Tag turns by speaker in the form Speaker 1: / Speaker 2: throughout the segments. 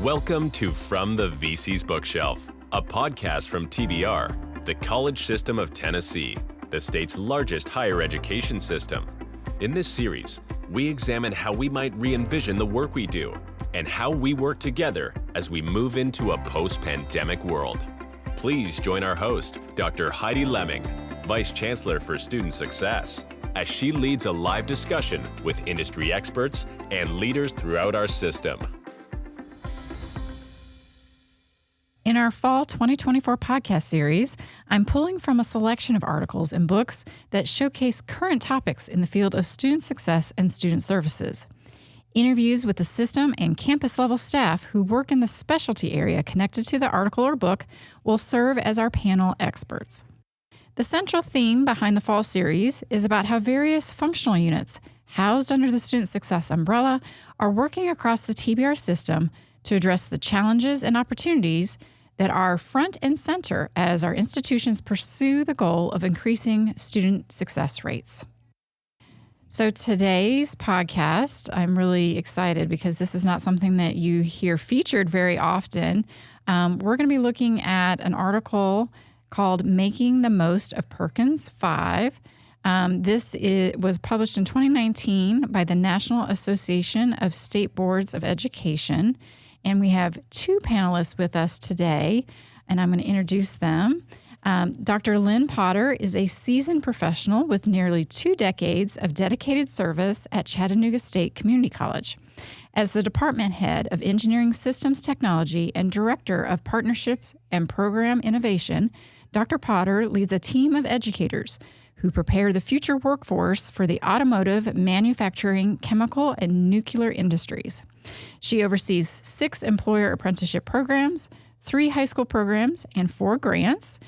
Speaker 1: Welcome to From the VC's Bookshelf, a podcast from TBR, the College System of Tennessee, the state's largest higher education system. In this series, we examine how we might re-envision the work we do and how we work together as we move into a post-pandemic world. Please join our host, Dr. Heidi Lemming, Vice Chancellor for Student Success, as she leads a live discussion with industry experts and leaders throughout our system.
Speaker 2: In our Fall 2024 podcast series, I'm pulling from a selection of articles and books that showcase current topics in the field of student success and student services. Interviews with the system and campus-level staff who work in the specialty area connected to the article or book will serve as our panel experts. The central theme behind the Fall series is about how various functional units housed under the student success umbrella are working across the TBR system to address the challenges and opportunities that are front and center as our institutions pursue the goal of increasing student success rates. So today's podcast, I'm really excited because this is not something that you hear featured very often. We're going to be looking at an article called Making the Most of Perkins 5. This was published in 2019 by the National Association of State Boards of Education. And we have two panelists with us today, and I'm going to introduce them. Dr. Lynn Potter is a seasoned professional with nearly 2 decades of dedicated service at Chattanooga State Community College. As the department head of Engineering Systems Technology and Director of Partnerships and Program Innovation, Dr. Potter leads a team of educators who prepare the future workforce for the automotive, manufacturing, chemical, and nuclear industries. She oversees 6 employer apprenticeship programs, 3 high school programs, and 4 grants.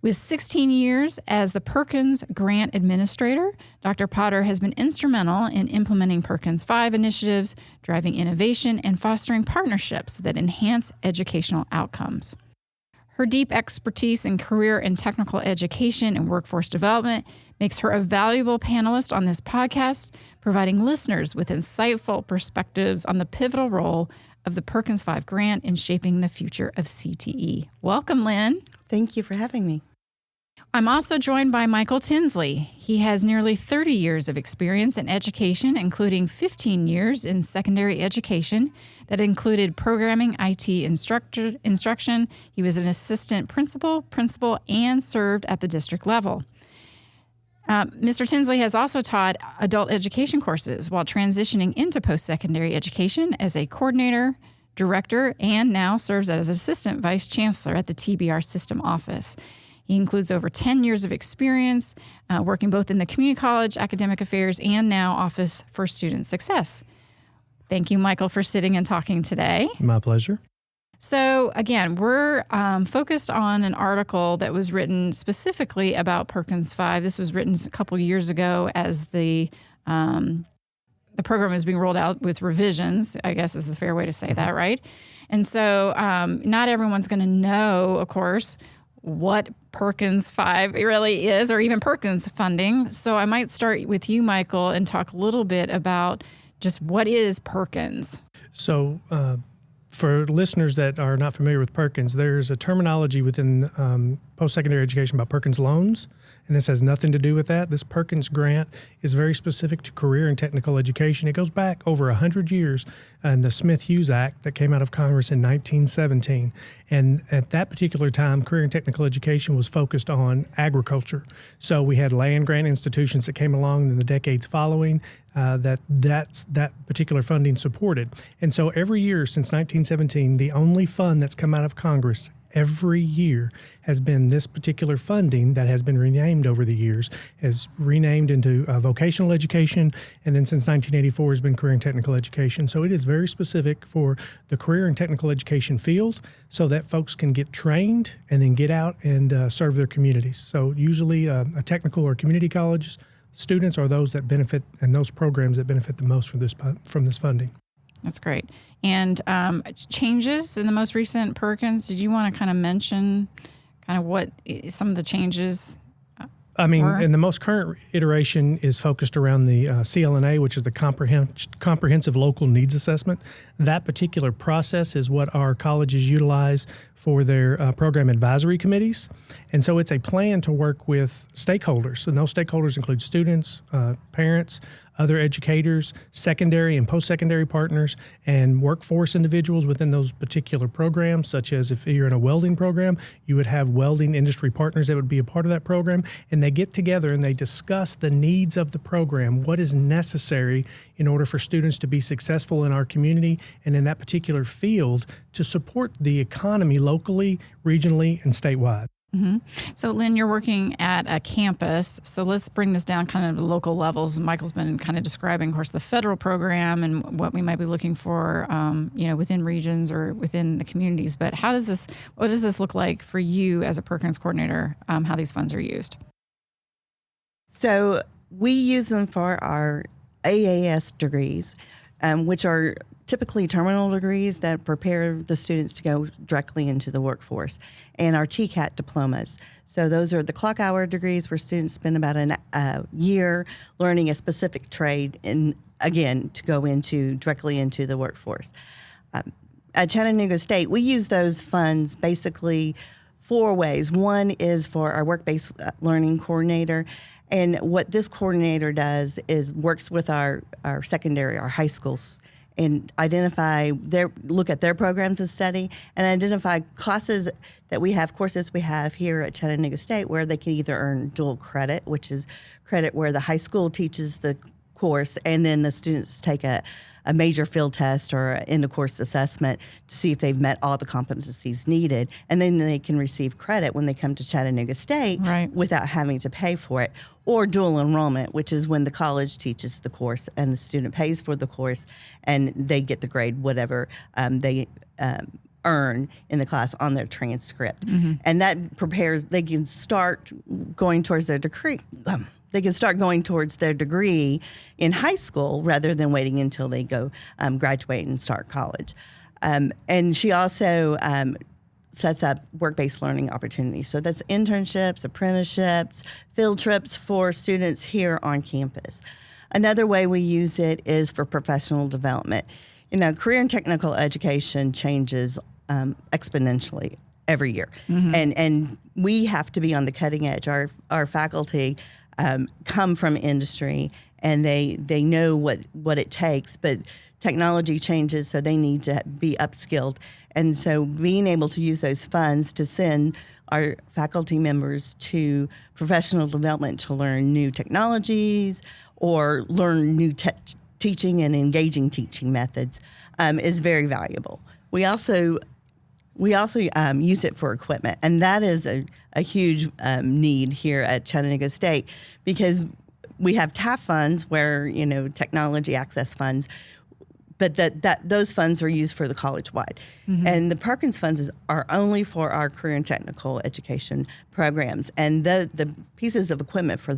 Speaker 2: With 16 years as the Perkins Grant Administrator, Dr. Potter has been instrumental in implementing Perkins 5 initiatives, driving innovation, and fostering partnerships that enhance educational outcomes. Her deep expertise in career and technical education and workforce development makes her a valuable panelist on this podcast, providing listeners with insightful perspectives on the pivotal role of the Perkins 5 grant in shaping the future of CTE. Welcome, Lynn.
Speaker 3: Thank you for having me.
Speaker 2: I'm also joined by Michael Tinsley. He has nearly 30 years of experience in education, including 15 years in secondary education that included programming, IT instruction. He was an assistant principal, and served at the district level. Mr. Tinsley has also taught adult education courses while transitioning into post-secondary education as a coordinator, director, and now serves as assistant vice chancellor at the TBR system office. He includes over 10 years of experience working both in the community college, academic affairs, and now Office for Student Success. Thank you, Michael, for sitting and talking today.
Speaker 4: My pleasure.
Speaker 2: So again, we're focused on an article that was written specifically about Perkins 5. This was written a couple years ago as the program was being rolled out with revisions, I guess is the fair way to say that, right? And so not everyone's going to know, of course, what Perkins 5 really is, or even Perkins funding. So I might start with you, Michael, and talk a little bit about just what is Perkins.
Speaker 4: So for listeners that are not familiar with Perkins, there's a terminology within post-secondary education about Perkins loans, and this has nothing to do with that. This Perkins grant is very specific to career and technical education. It goes back over 100 years in the Smith-Hughes Act that came out of Congress in 1917. And at that particular time, career and technical education was focused on agriculture. So we had land grant institutions that came along in the decades following that particular funding supported. And so every year since 1917, the only fund that's come out of Congress every year has been this particular funding that has been renamed over the years, has renamed into vocational education, and then since 1984 has been career and technical education. So it is very specific for the career and technical education field so that folks can get trained and then get out and serve their communities. So usually a technical or community college students are those that benefit and those programs that benefit the most from this funding.
Speaker 2: That's great. And changes in the most recent Perkins, did you want to kind of mention kind of what some of the changes
Speaker 4: I mean,
Speaker 2: Or-
Speaker 4: and the most current iteration is focused around the CLNA, which is the Comprehensive Local Needs Assessment. That particular process is what our colleges utilize for their program advisory committees. And so it's a plan to work with stakeholders. And those stakeholders include students, parents, other educators, secondary and post-secondary partners, and workforce individuals within those particular programs, such as if you're in a welding program, you would have welding industry partners that would be a part of that program. And they get together and they discuss the needs of the program, what is necessary in order for students to be successful in our community and in that particular field to support the economy locally, regionally, and statewide.
Speaker 2: Mm-hmm. So, Lynn, you're working at a campus. So let's bring this down kind of to local levels. Michael's been kind of describing, of course, the federal program and what we might be looking for, within regions or within the communities. But what does this look like for you as a Perkins coordinator, how these funds are used?
Speaker 3: So we use them for our AAS degrees, which are typically terminal degrees that prepare the students to go directly into the workforce, and our TCAT diplomas. So those are the clock hour degrees where students spend about a year learning a specific trade and, again, to go directly into the workforce. At Chattanooga State, we use those funds basically 4 ways. One is for our work-based learning coordinator. And what this coordinator does is works with our secondary, our high schools, and look at their programs of study and identify courses we have here at Chattanooga State where they can either earn dual credit, which is credit where the high school teaches the course and then the students take a major field test or an end-of-course assessment to see if they've met all the competencies needed, and then they can receive credit when they come to Chattanooga State without having to pay for it. Or dual enrollment, which is when the college teaches the course and the student pays for the course and they get the grade, whatever they earn in the class on their transcript. Mm-hmm. And that they can start going towards their degree. They can start going towards their degree in high school rather than waiting until they go graduate and start college. And she also sets up work-based learning opportunities. So that's internships, apprenticeships, field trips for students here on campus. Another way we use it is for professional development. Career and technical education changes exponentially every year. Mm-hmm. And we have to be on the cutting edge. Our faculty come from industry and they know what it takes, but technology changes, so they need to be upskilled. And so being able to use those funds to send our faculty members to professional development to learn new technologies or learn new teaching and engaging teaching methods is very valuable. We also use it for equipment, and that is a huge need here at Chattanooga State because we have TAF funds where, technology access funds, but those funds are used for the college-wide. Mm-hmm. And the Perkins funds are only for our career and technical education programs. And the pieces of equipment for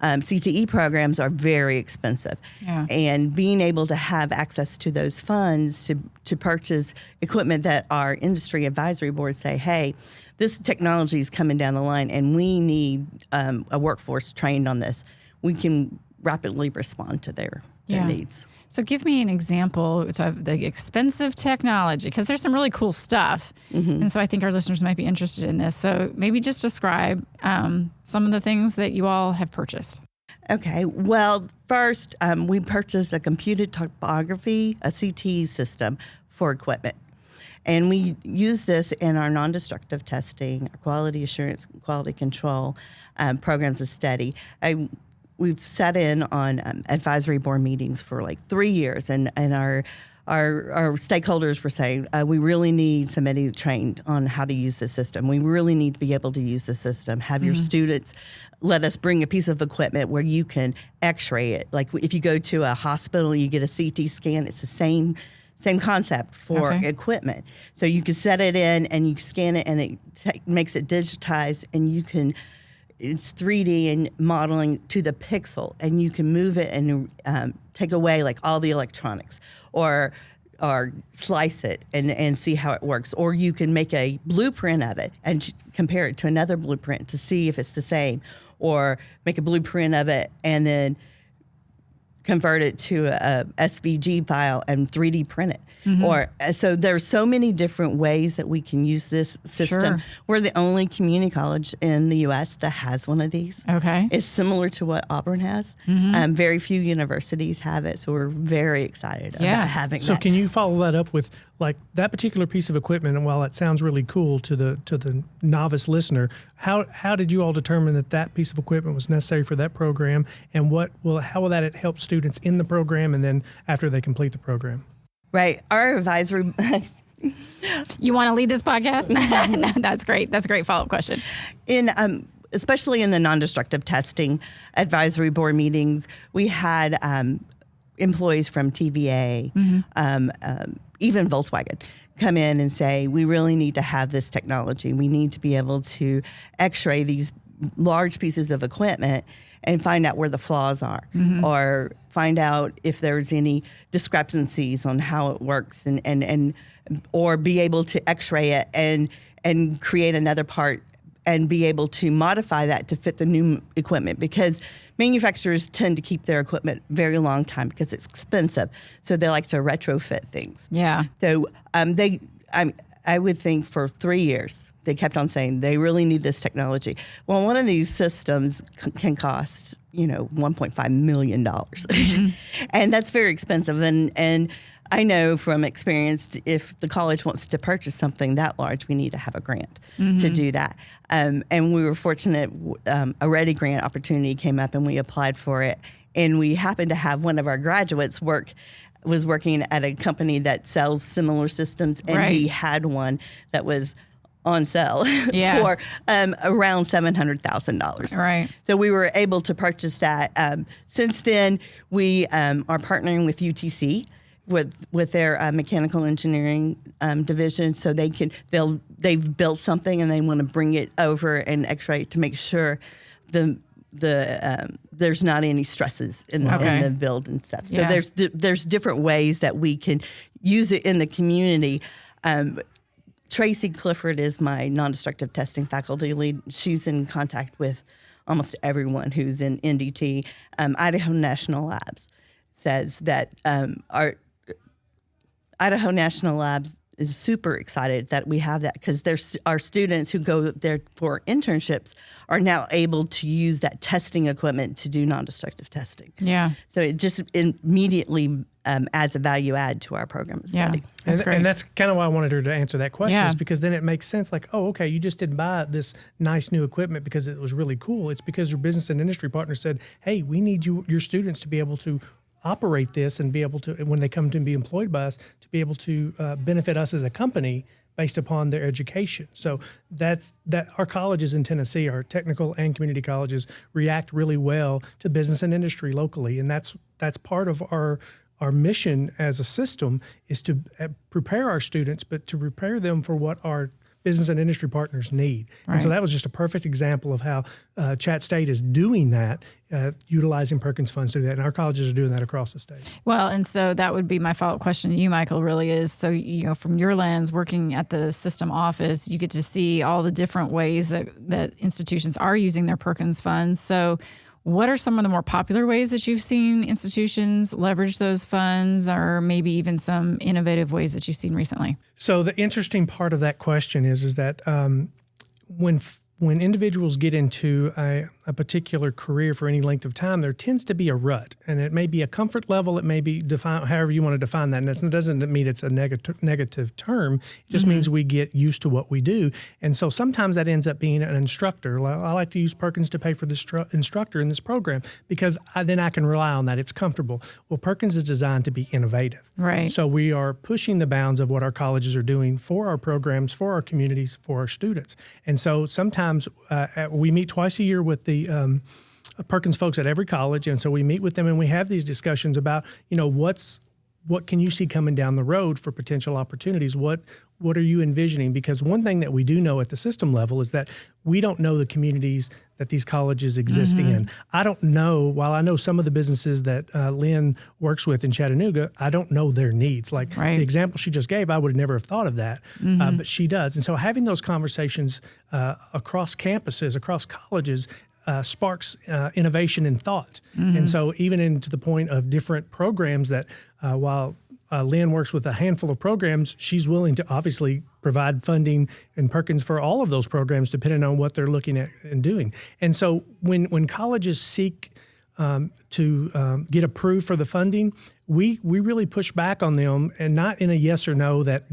Speaker 3: CTE programs are very expensive. Yeah. And being able to have access to those funds to purchase equipment that our industry advisory boards say, hey, this technology is coming down the line and we need a workforce trained on this, we can rapidly respond to their needs.
Speaker 2: So give me an example of the expensive technology, because there's some really cool stuff. Mm-hmm. And so I think our listeners might be interested in this. So maybe just describe some of the things that you all have purchased.
Speaker 3: Okay. Well, first, we purchased a computed topography, a CT system for equipment. And we use this in our non-destructive testing, our quality assurance, quality control programs of study. We've sat in on advisory board meetings for like 3 years, and our stakeholders were saying, we really need somebody trained on how to use the system. We really need to be able to use the system. Have your students let us bring a piece of equipment where you can x-ray it. Like if you go to a hospital, you get a CT scan, it's the same concept for equipment. So you can set it in and you scan it and it makes it digitized, and it's 3D and modeling to the pixel, and you can move it and take away like all the electronics. Or or slice it and see how it works. Or you can make a blueprint of it and compare it to another blueprint to see if it's the same, or make a blueprint of it and then convert it to a SVG file and 3D print it. Or so there's so many different ways that we can use this system.
Speaker 2: Sure.
Speaker 3: We're the only community college in the U.S. that has one of these.
Speaker 2: Okay.
Speaker 3: It's similar to what Auburn has. Very few universities have it, so we're very excited about having
Speaker 4: So
Speaker 3: that.
Speaker 4: can you follow that up with like that particular piece of equipment? And while it sounds really cool to the novice listener, how did you all determine that piece of equipment was necessary for that program? And how will that help students in the program and then after they complete the program?
Speaker 3: Right. Our advisory...
Speaker 2: You want to lead this podcast? No, that's great. That's a great follow-up question.
Speaker 3: Especially in the non-destructive testing advisory board meetings, we had employees from TVA, even Volkswagen, come in and say, we really need to have this technology. We need to be able to x-ray these large pieces of equipment and find out where the flaws are, or find out if there's any discrepancies on how it works, and or be able to x-ray it and create another part and be able to modify that to fit the new equipment, because manufacturers tend to keep their equipment very long time because it's expensive. So they like to retrofit things.
Speaker 2: Yeah.
Speaker 3: So I would think for 3 years, they kept on saying they really need this technology. Well, one of these systems can cost, $1.5 million. And that's very expensive. And I know from experience, if the college wants to purchase something that large, we need to have a grant to do that. And we were fortunate, a Ready grant opportunity came up and we applied for it. And we happened to have one of our graduates was working at a company that sells similar systems, and he had one that was on sale for around $700,000.
Speaker 2: Right.
Speaker 3: So we were able to purchase that. Since then, we are partnering with UTC with their mechanical engineering division, so they've built something and they want to bring it over and x-ray to make sure there's not any stresses in the build and stuff. So there's different ways that we can use it in the community. Tracy Clifford is my non-destructive testing faculty lead. She's in contact with almost everyone who's in NDT. Idaho National Labs says that our Idaho National Labs is super excited that we have that, because there's our students who go there for internships are now able to use that testing equipment to do non-destructive testing.
Speaker 2: Yeah.
Speaker 3: So it just immediately adds a value add to our program of study.
Speaker 2: That's great.
Speaker 4: And that's kind of why I wanted her to answer that question, is because then it makes sense. Like, oh, okay, you just didn't buy this nice new equipment because it was really cool. It's because your business and industry partner said, hey, we need your students to be able to operate this and be able to, when they come to be employed by us, to be able to benefit us as a company based upon their education. So that our colleges in Tennessee, our technical and community colleges, react really well to business and industry locally, and that's part of our mission as a system, is to prepare our students, but to prepare them for what our business and industry partners need. Right. And so that was just a perfect example of how Chat State is doing that, utilizing Perkins funds to do that. And our colleges are doing that across the state.
Speaker 2: Well, and so that would be my follow-up question to you, Michael, really is, so, from your lens, working at the system office, you get to see all the different ways that institutions are using their Perkins funds. So what are some of the more popular ways that you've seen institutions leverage those funds, or maybe even some innovative ways that you've seen recently? So
Speaker 4: the interesting part of that question is that when individuals get into a particular career for any length of time, there tends to be a rut, and it may be a comfort level. It may be defined however you want to define that. And it doesn't mean it's a negative term. It just means we get used to what we do. And so sometimes that ends up being an instructor. I like to use Perkins to pay for this instructor in this program because then I can rely on that. It's comfortable. Well, Perkins is designed to be innovative. Right. So we are pushing the bounds of what our colleges are doing for our programs, for our communities, for our students. And so sometimes we meet twice a year with the Perkins folks at every college, and so we meet with them and we have these discussions about, what can you see coming down the road for potential opportunities? What are you envisioning? Because one thing that we do know at the system level is that we don't know the communities that these colleges exist in. I don't know, while I know some of the businesses that Lynn works with in Chattanooga, I don't know their needs. Like the example she just gave, I would never have thought of that, but she does. And so having those conversations across campuses, across colleges, sparks innovation and thought. And so even into the point of different programs that while Lynn works with a handful of programs, she's willing to obviously provide funding in Perkins for all of those programs, depending on what they're looking at and doing. And so when colleges seek to get approved for the funding, we really push back on them, and not in a yes or no that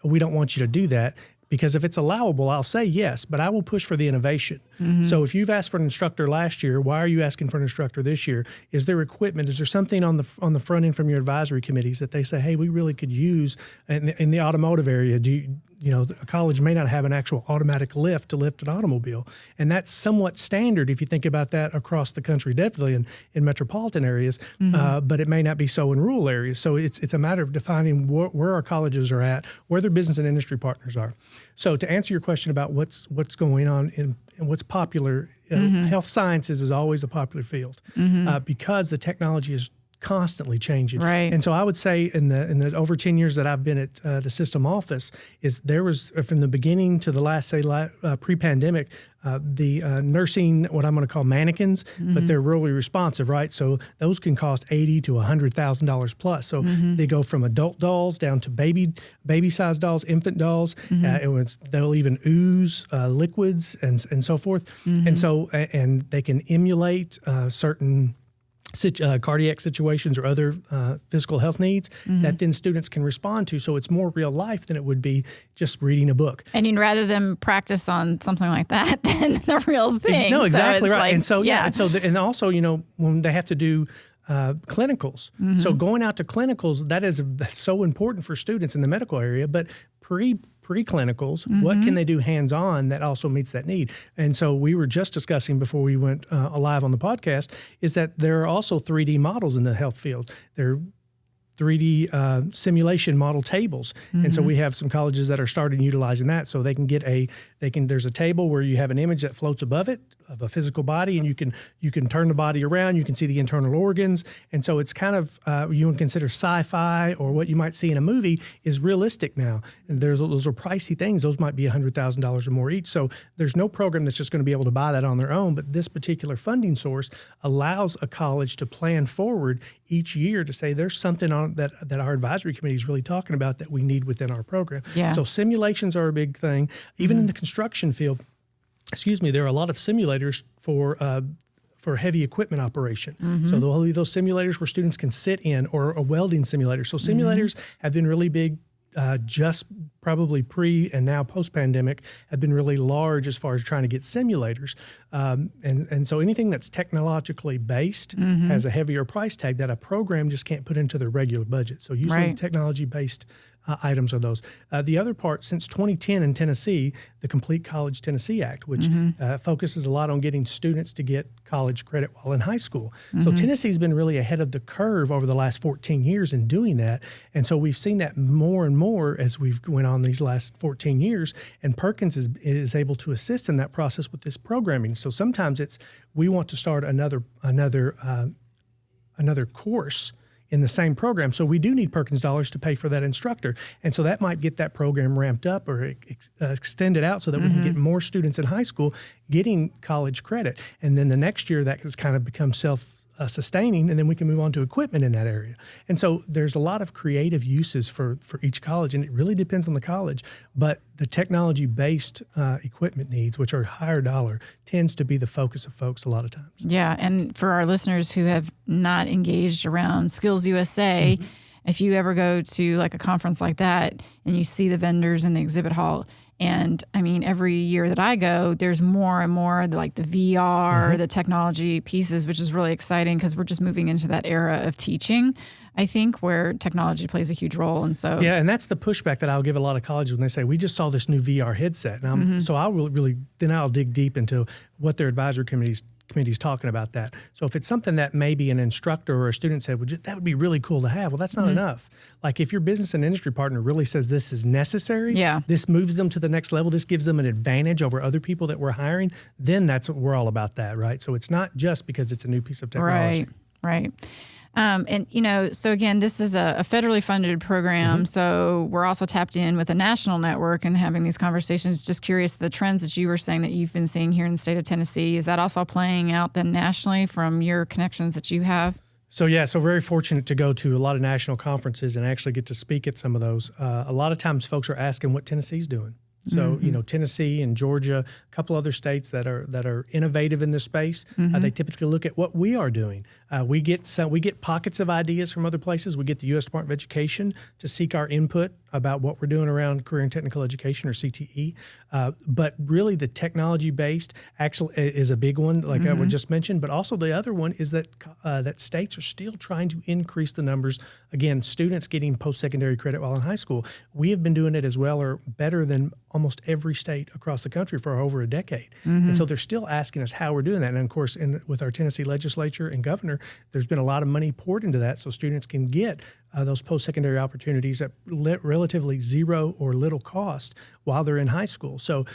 Speaker 4: we don't want you to do that. Because if it's allowable, I'll say yes, but I will push for the innovation. So if you've asked for an instructor last year, why are you asking for an instructor this year? Is there equipment? Is there something on the front end from your advisory committees that they say, hey, we really could use in the automotive area? A college may not have an actual automatic lift to lift an automobile. And that's somewhat standard if you think about that across the country, definitely in metropolitan areas, but it may not be so in rural areas. So it's a matter of defining where our colleges are at, where their business and industry partners are. So to answer your question about what's going on and what's popular, health sciences is always a popular field because the technology is constantly changing.
Speaker 2: Right.
Speaker 4: And so I would say in the over 10 years that I've been at the system office, is there was from the beginning to the last, pre-pandemic, the nursing, what I'm going to call mannequins, but they're really responsive, right? So those can cost $80,000 to $100,000 plus. So they go from adult dolls down to baby-sized dolls, infant dolls. They'll even ooze liquids and so forth. And so and they can emulate certain cardiac situations or other physical health needs that then students can respond to. So it's more real life than it would be just reading a book.
Speaker 2: And you'd rather them practice on something like that than the real thing.
Speaker 4: No, exactly
Speaker 2: so
Speaker 4: right.
Speaker 2: Like,
Speaker 4: and so, and also, when they have to do clinicals. So going out to clinicals, that's so important for students in the medical area, but pre-clinicals, what can they do hands-on that also meets that need? And so we were just discussing before we went live on the podcast is that there are also 3D models in the health field. They're 3D simulation model tables. And so we have some colleges that are starting utilizing that. So they can get there's a table where you have an image that floats above it of a physical body, and you can turn the body around, you can see the internal organs. And so it's kind of, you would consider sci-fi, or what you might see in a movie is realistic now. And those are pricey things. Those might be $100,000 or more each. So there's no program that's just going to be able to buy that on their own. But this particular funding source allows a college to plan forward each year to say there's something on that our advisory committee is really talking about that we need within our program.
Speaker 2: Yeah.
Speaker 4: So simulations are a big thing. Even in the construction field, there are a lot of simulators for heavy equipment operation. So there'll be those simulators where students can sit in, or a welding simulator. So simulators have been really big. Just probably pre and now post-pandemic have been really large as far as trying to get simulators. And so anything that's technologically based has a heavier price tag that a program just can't put into their regular budget. So usually technology-based items are those. The other part, since 2010 in Tennessee, the Complete College Tennessee Act, which focuses a lot on getting students to get college credit while in high school. So Tennessee's been really ahead of the curve over the last 14 years in doing that. And so we've seen that more and more as we've went on these last 14 years. And Perkins is able to assist in that process with this programming. So sometimes we want to start another course in the same program. So we do need Perkins dollars to pay for that instructor. And so that might get that program ramped up or extended out so that we can get more students in high school getting college credit. And then the next year that has kind of become self-sustaining, and then we can move on to equipment in that area. And so there's a lot of creative uses for each college, and it really depends on the college. But the technology-based equipment needs, which are higher dollar, tends to be the focus of folks a lot of times.
Speaker 2: Yeah, and for our listeners who have not engaged around Skills USA, if you ever go to like a conference like that and you see the vendors in the exhibit hall, and I mean, every year that I go, there's more and more like the VR, the technology pieces, which is really exciting because we're just moving into that era of teaching, I think, where technology plays a huge role. And so,
Speaker 4: yeah, and that's the pushback that I'll give a lot of colleges when they say, we just saw this new VR headset. And so I'll dig deep into what their advisory committees committees talking about that. So if it's something that maybe an instructor or a student said, well, that would be really cool to have. Well, that's not enough. Like if your business and industry partner really says this is necessary, this moves them to the next level, this gives them an advantage over other people that we're hiring, then that's what we're all about that, right? So it's not just because it's a new piece of technology.
Speaker 2: Right. And, so again, this is a federally funded program. So we're also tapped in with a national network and having these conversations. Just curious, the trends that you were saying that you've been seeing here in the state of Tennessee, is that also playing out then nationally from your connections that you have?
Speaker 4: So very fortunate to go to a lot of national conferences and actually get to speak at some of those. A lot of times folks are asking what Tennessee's doing. So, Tennessee and Georgia, a couple other states that are innovative in this space, they typically look at what we are doing. We get pockets of ideas from other places. We get the U.S. Department of Education to seek our input about what we're doing around career and technical education, or CTE. But really the technology-based actually is a big one, like I just mentioned. But also the other one is that that states are still trying to increase the numbers. Again, students getting post-secondary credit while in high school. We have been doing it as well or better than almost every state across the country for over a decade. And so they're still asking us how we're doing that. And of course, with our Tennessee legislature and governor, there's been a lot of money poured into that so students can get those post-secondary opportunities at relatively zero or little cost while they're in high school. So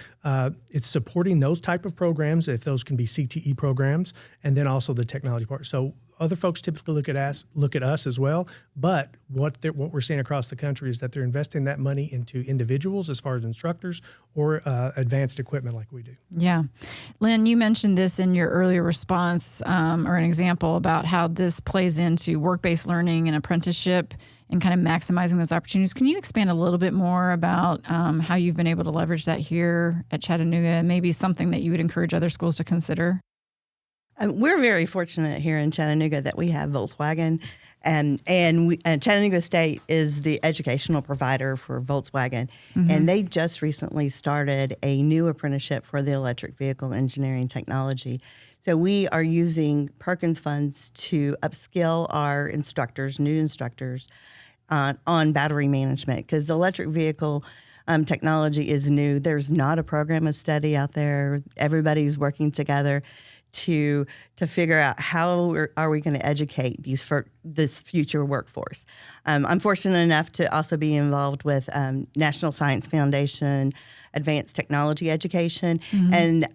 Speaker 4: it's supporting those type of programs, if those can be CTE programs, and then also the technology part. So other folks typically look at us as well, but what we're seeing across the country is that they're investing that money into individuals as far as instructors or advanced equipment like we do.
Speaker 2: Yeah. Lynn, you mentioned this in your earlier response or an example about how this plays into work-based learning and apprenticeship and kind of maximizing those opportunities. Can you expand a little bit more about how you've been able to leverage that here at Chattanooga, and maybe something that you would encourage other schools to consider?
Speaker 3: We're very fortunate here in Chattanooga that we have Volkswagen, and Chattanooga State is the educational provider for Volkswagen, and they just recently started a new apprenticeship for the electric vehicle engineering technology. So we are using Perkins funds to upskill our instructors, new instructors, on battery management, because electric vehicle technology is new. There's not a program of study out there. Everybody's working together to figure out how are we going to educate this future workforce. I'm fortunate enough to also be involved with National Science Foundation, Advanced Technology Education, and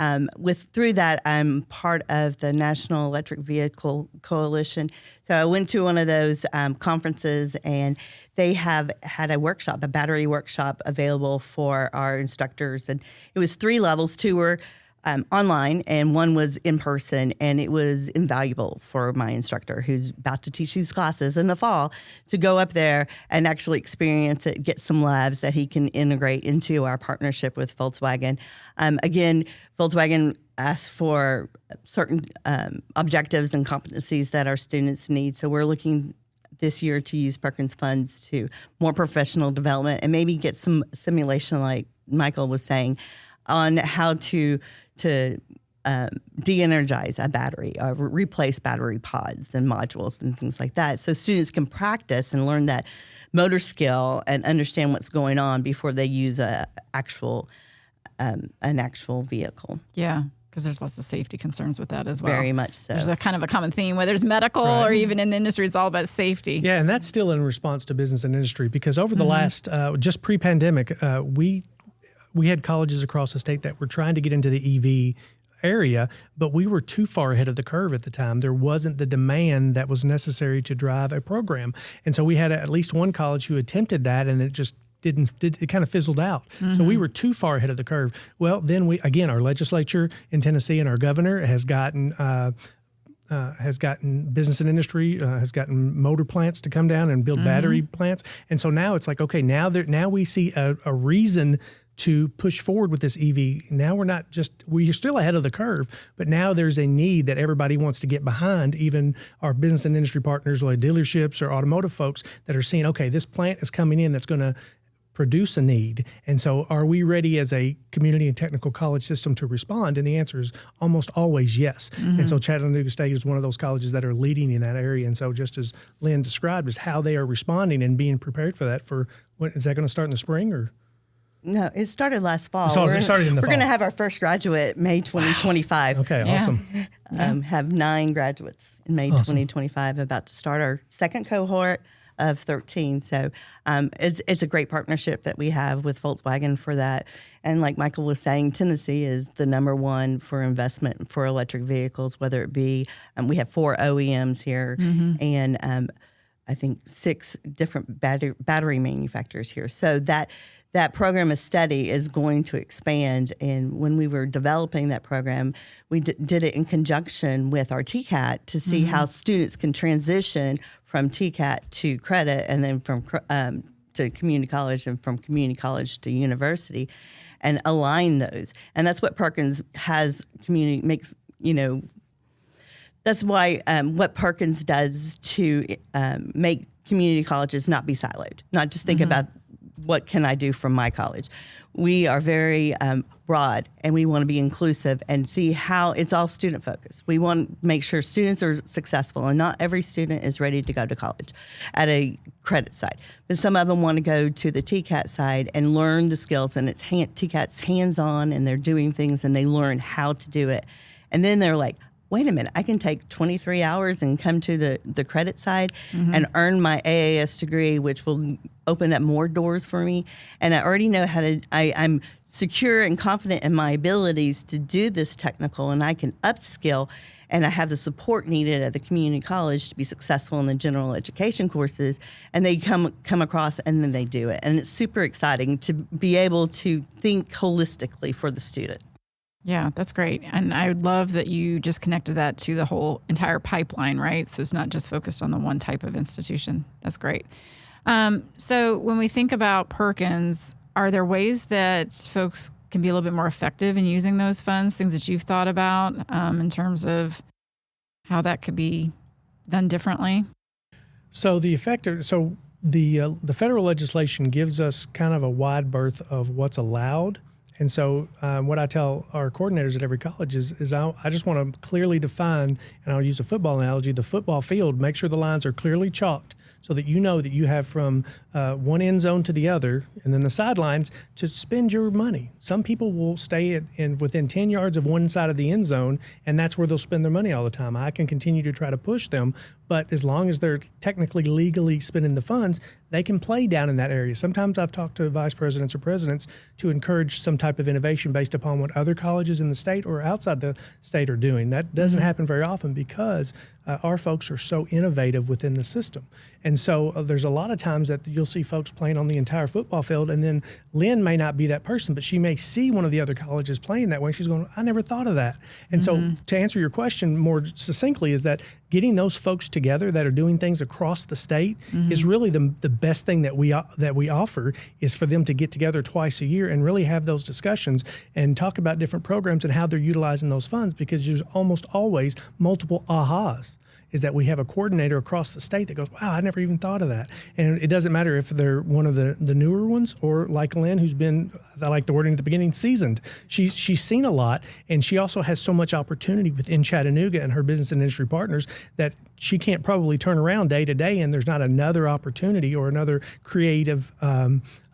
Speaker 3: through that, I'm part of the National Electric Vehicle Coalition. So I went to one of those conferences, and they have had a workshop, a battery workshop, available for our instructors, and it was 3 levels. 2 were online, and 1 was in person, and it was invaluable for my instructor who's about to teach these classes in the fall to go up there and actually experience it, get some labs that he can integrate into our partnership with Volkswagen. Again, Volkswagen asks for certain objectives and competencies that our students need, so we're looking this year to use Perkins funds to more professional development and maybe get some simulation, like Michael was saying, on how to de-energize a battery, replace battery pods and modules and things like that, so students can practice and learn that motor skill and understand what's going on before they use an actual vehicle.
Speaker 2: Yeah, because there's lots of safety concerns with that as well.
Speaker 3: Very much so.
Speaker 2: There's a kind of a common theme, whether it's medical or even in the industry, it's all about safety.
Speaker 4: Yeah, and that's still in response to business and industry, because over the last, just pre-pandemic, we had colleges across the state that were trying to get into the EV area, but we were too far ahead of the curve at the time. There wasn't the demand that was necessary to drive a program. And so we had at least one college who attempted that, and it just it kind of fizzled out. So we were too far ahead of the curve. Well, then our legislature in Tennessee and our governor has gotten business and industry, has gotten motor plants to come down and build battery plants. And so now it's like, okay, now we see a reason to push forward with this EV. Now we're still ahead of the curve, but now there's a need that everybody wants to get behind, even our business and industry partners like dealerships or automotive folks that are seeing, okay, this plant is coming in that's going to produce a need. And so are we ready as a community and technical college system to respond? And the answer is almost always yes. And so Chattanooga State is one of those colleges that are leading in that area. And so just as Lynn described, is how they are responding and being prepared for that. Is that going to start in the spring or?
Speaker 3: No, it started last fall.
Speaker 4: It started in the fall.
Speaker 3: We're going to have our first graduate May 2025.
Speaker 4: Okay,
Speaker 2: Yeah.
Speaker 4: awesome.
Speaker 3: Have 9 graduates in May 2025, about to start our second cohort of 13. So it's a great partnership that we have with Volkswagen for that. And like Michael was saying, Tennessee is the number one for investment for electric vehicles, whether it be, we have 4 OEMs here and I think 6 different battery manufacturers here. So that program of study is going to expand. And when we were developing that program, we did it in conjunction with our TCAT to see how students can transition from TCAT to credit and then from to community college and from community college to university and align those. And that's what Perkins has makes, that's why what Perkins does to make community colleges not be siloed, not just think about what can I do from my college. We are very broad, and we want to be inclusive and see how it's all student focused. We want to make sure students are successful, and not every student is ready to go to college at a credit side. But some of them want to go to the TCAT side and learn the skills, and it's TCAT's hands-on, and they're doing things, and they learn how to do it. And then they're like, wait a minute, I can take 23 hours and come to the credit side and earn my AAS degree, which will open up more doors for me. And I already know how to, I'm secure and confident in my abilities to do this technical, and I can upskill, and I have the support needed at the community college to be successful in the general education courses. And they come across and then they do it. And it's super exciting to be able to think holistically for the student.
Speaker 2: Yeah, that's great. And I would love that you just connected that to the whole entire pipeline, right? So it's not just focused on the one type of institution. That's great. So when we think about Perkins, are there ways that folks can be a little bit more effective in using those funds, things that you've thought about in terms of how that could be done differently?
Speaker 4: So the federal legislation gives us kind of a wide berth of what's allowed. And so what I tell our coordinators at every college is I just want to clearly define, and I'll use a football analogy, the football field, make sure the lines are clearly chalked so that you know that you have from one end zone to the other, and then the sidelines to spend your money. Some people will stay within 10 yards of one side of the end zone, and that's where they'll spend their money all the time. I can continue to try to push them, but as long as they're technically legally spending the funds, they can play down in that area. Sometimes I've talked to vice presidents or presidents to encourage some type of innovation based upon what other colleges in the state or outside the state are doing. That doesn't happen very often because our folks are so innovative within the system. And so there's a lot of times that you'll see folks playing on the entire football field, and then Lynn may not be that person, but she may see one of the other colleges playing that way. She's going, I never thought of that. And so to answer your question more succinctly is that getting those folks together that are doing things across the state is really the best thing that we offer, is for them to get together twice a year and really have those discussions and talk about different programs and how they're utilizing those funds, because there's almost always multiple ahas. Is that we have a coordinator across the state that goes, wow, I never even thought of that. And it doesn't matter if they're one of the newer ones or like Lynn, who's been, I like the wording at the beginning, seasoned. She's seen a lot, and she also has so much opportunity within Chattanooga and her business and industry partners that she can't probably turn around day to day and there's not another opportunity or another creative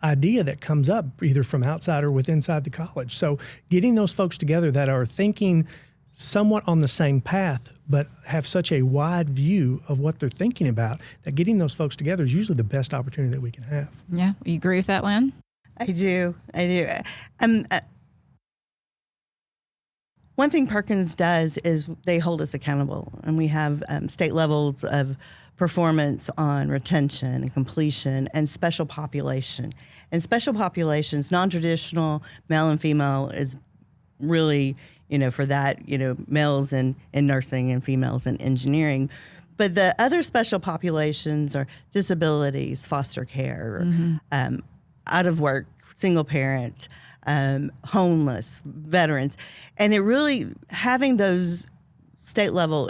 Speaker 4: idea that comes up either from outside or with inside the college. So getting those folks together that are thinking somewhat on the same path, but have such a wide view of what they're thinking about, that getting those folks together is usually the best opportunity that we can have.
Speaker 2: Yeah. You agree with that, Lynn?
Speaker 3: I do. One thing Perkins does is they hold us accountable, and we have state levels of performance on retention and completion and special population. And special populations, non-traditional, male and female, is really, for that, males in nursing and females in engineering. But the other special populations are disabilities, foster care, out of work, single parent, homeless, veterans. And it really, having those state level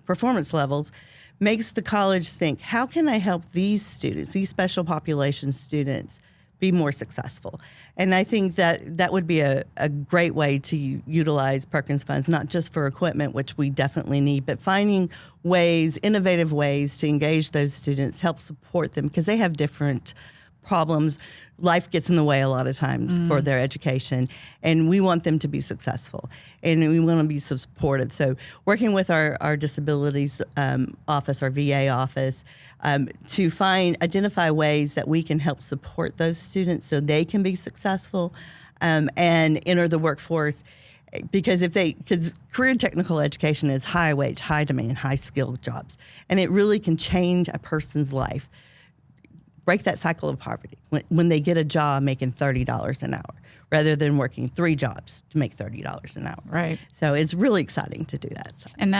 Speaker 3: performance levels makes the college think, how can I help these students, these special population students, be more successful? And I think that would be a great way to utilize Perkins funds, not just for equipment, which we definitely need, but finding ways, innovative ways to engage those students, help support them, because they have different problems. Life gets in the way a lot of times for their education, and we want them to be successful, and we want to be supportive. So working with our disabilities office, our VA office, to identify ways that we can help support those students so they can be successful and enter the workforce. Because career technical education is high wage, high demand, high skilled jobs, and it really can change a person's life. Break that cycle of poverty when they get a job making $30 an hour rather than working 3 jobs to make $30 an hour.
Speaker 2: Right.
Speaker 3: So it's really exciting to do that.
Speaker 2: And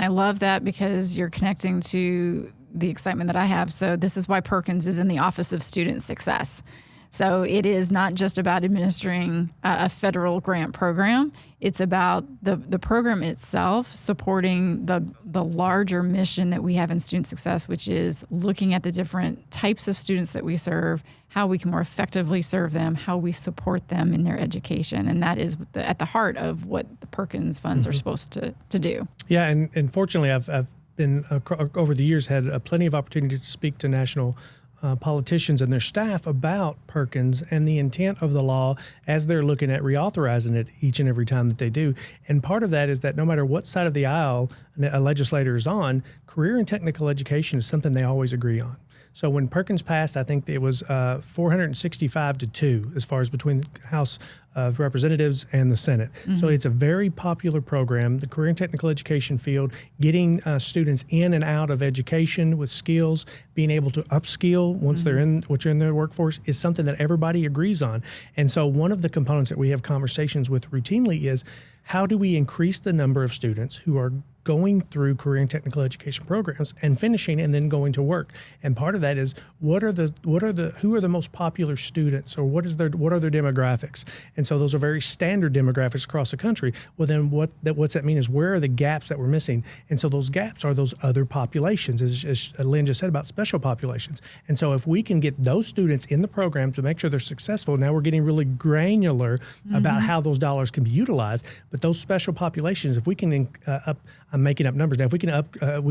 Speaker 2: I love that because you're connecting to the excitement that I have. So this is why Perkins is in the Office of Student Success. So it is not just about administering a federal grant program. It's about the program itself supporting the larger mission that we have in student success, which is looking at the different types of students that we serve, how we can more effectively serve them, how we support them in their education. And that is at the heart of what the Perkins funds are supposed to do.
Speaker 4: Yeah, and fortunately, I've been, over the years, had plenty of opportunity to speak to national politicians and their staff about Perkins and the intent of the law as they're looking at reauthorizing it each and every time that they do. And part of that is that no matter what side of the aisle a legislator is on, career and technical education is something they always agree on. So when Perkins passed, I think it was 465 to 2 as far as between the House of Representatives and the Senate. So it's a very popular program. The career and technical education field, getting students in and out of education with skills, being able to upskill once they're in their workforce is something that everybody agrees on. And so one of the components that we have conversations with routinely is how do we increase the number of students who are going through career and technical education programs and finishing and then going to work. And part of that is who are the most popular students, or what are their demographics? And so those are very standard demographics across the country. Well, then what's that mean is where are the gaps that we're missing? And so those gaps are those other populations, as Lynn just said about special populations. And so if we can get those students in the program to make sure they're successful, now we're getting really granular about how those dollars can be utilized. But those special populations, if we can I'm making up numbers now. If we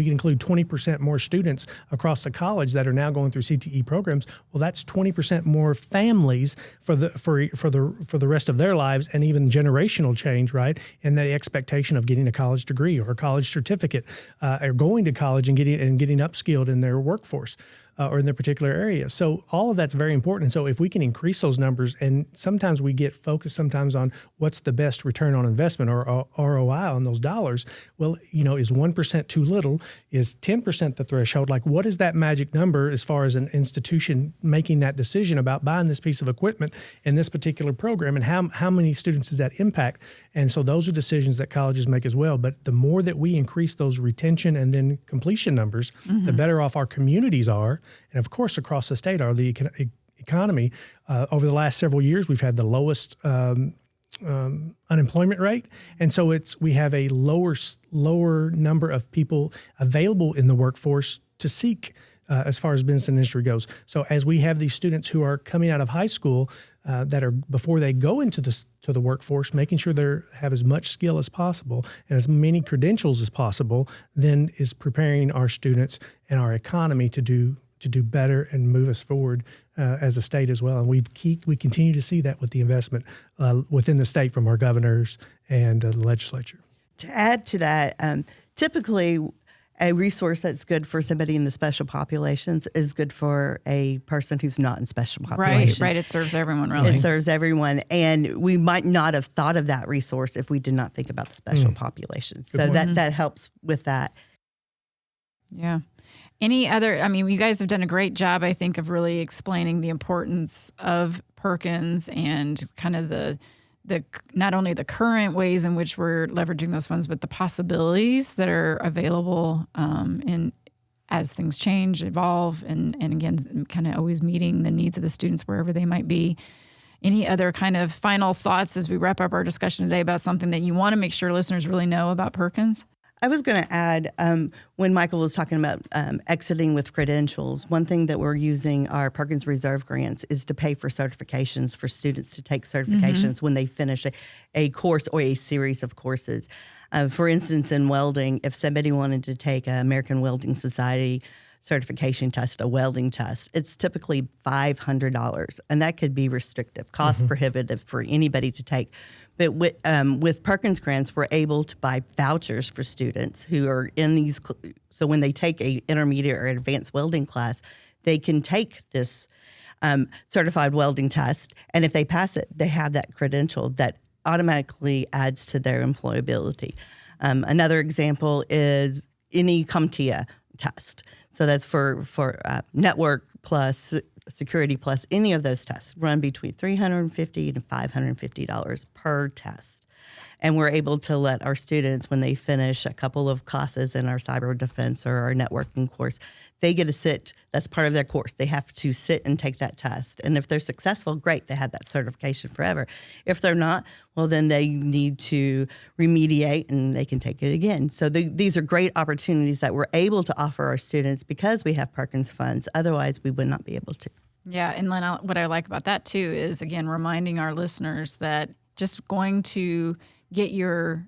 Speaker 4: can include 20% more students across the college that are now going through CTE programs, well, that's 20% more families for the rest of their lives, and even generational change, right? And the expectation of getting a college degree or a college certificate, or going to college and getting upskilled in their workforce. Or in their particular area. So all of that's very important. And so if we can increase those numbers, and sometimes we get focused sometimes on what's the best return on investment or ROI on those dollars. Well, is 1% too little? Is 10% the threshold? Like, what is that magic number as far as an institution making that decision about buying this piece of equipment in this particular program, and how many students does that impact? And so those are decisions that colleges make as well. But the more that we increase those retention and then completion numbers, the better off our communities are. And of course, across the state are the economy. Over the last several years, we've had the lowest unemployment rate. And so we have a lower number of people available in the workforce to seek as far as business and industry goes. So as we have these students who are coming out of high school that are, before they go into the workforce, making sure they have as much skill as possible and as many credentials as possible, then is preparing our students and our economy to do better and move us forward as a state as well. And we continue to see that with the investment within the state from our governors and the legislature.
Speaker 3: To add to that, typically a resource that's good for somebody in the special populations is good for a person who's not in special population.
Speaker 2: Right. It serves everyone, really.
Speaker 3: It serves everyone. And we might not have thought of that resource if we did not think about the special population. So that helps with that.
Speaker 2: Yeah. Any other, you guys have done a great job, I think, of really explaining the importance of Perkins and kind of the not only the current ways in which we're leveraging those funds, but the possibilities that are available as things change, evolve, and again, kind of always meeting the needs of the students wherever they might be. Any other kind of final thoughts as we wrap up our discussion today about something that you want to make sure listeners really know about Perkins?
Speaker 3: I was going to add, when Michael was talking about exiting with credentials, one thing that we're using our Perkins Reserve grants is to pay for certifications for students to take certifications when they finish a course or a series of courses. For instance, in welding, if somebody wanted to take an American Welding Society certification test, a welding test, it's typically $500, and that could be restrictive, cost prohibitive for anybody to take. But with Perkins grants, we're able to buy vouchers for students who are in these. So when they take a intermediate or advanced welding class, they can take this certified welding test, and if they pass it, they have that credential that automatically adds to their employability. Another example is any CompTIA test. So that's for network plus security plus any of those tests run between $350 to $550 per test. And we're able to let our students, when they finish a couple of classes in our cyber defense or our networking course, they get to sit. That's part of their course. They have to sit and take that test. And if they're successful, great, they have that certification forever. If they're not, well, then they need to remediate and they can take it again. So these are great opportunities that we're able to offer our students because we have Perkins funds. Otherwise, we would not be able to.
Speaker 2: Yeah, and Len, what I like about that too is, again, reminding our listeners that just going to get your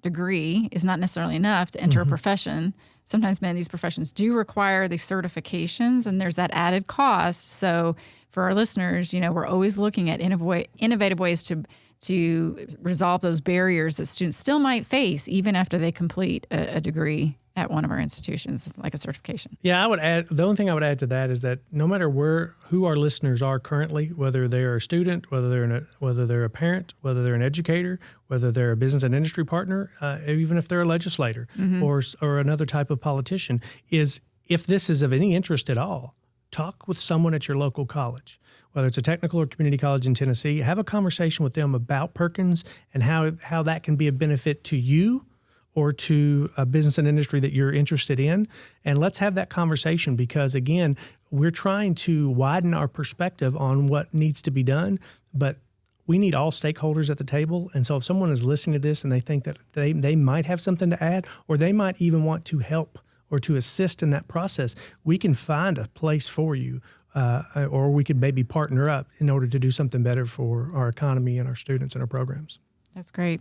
Speaker 2: degree is not necessarily enough to enter a profession. Sometimes, these professions do require these certifications, and there's that added cost. So for our listeners, we're always looking at innovative ways to resolve those barriers that students still might face even after they complete a degree at one of our institutions, like a certification.
Speaker 4: Yeah, I would add, the only thing I would add to that is that no matter who our listeners are currently, whether they're a student, whether they're a parent, whether they're an educator, whether they're a business and industry partner, even if they're a legislator or another type of politician, is if this is of any interest at all, talk with someone at your local college. Whether it's a technical or community college in Tennessee, have a conversation with them about Perkins and how that can be a benefit to you or to a business and industry that you're interested in. And let's have that conversation because, again, we're trying to widen our perspective on what needs to be done, but we need all stakeholders at the table. And so if someone is listening to this and they think that they might have something to add, or they might even want to help or to assist in that process, we can find a place for you, or we could maybe partner up in order to do something better for our economy and our students and our programs.
Speaker 2: That's great.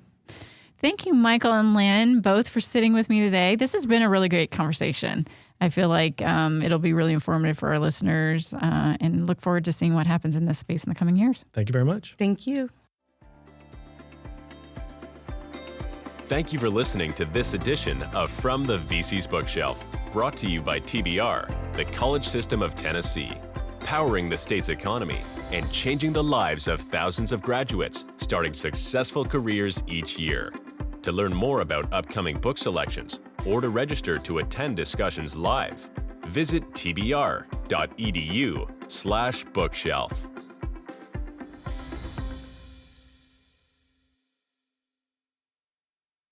Speaker 2: Thank you, Michael and Lynn, both for sitting with me today. This has been a really great conversation. I feel like it'll be really informative for our listeners, and look forward to seeing what happens in this space in the coming years.
Speaker 4: Thank you very much.
Speaker 3: Thank you.
Speaker 1: Thank you for listening to this edition of From the VC's Bookshelf, brought to you by TBR, the College System of Tennessee, powering the state's economy and changing the lives of thousands of graduates, starting successful careers each year. To learn more about upcoming book selections or to register to attend discussions live, visit tbr.edu/bookshelf.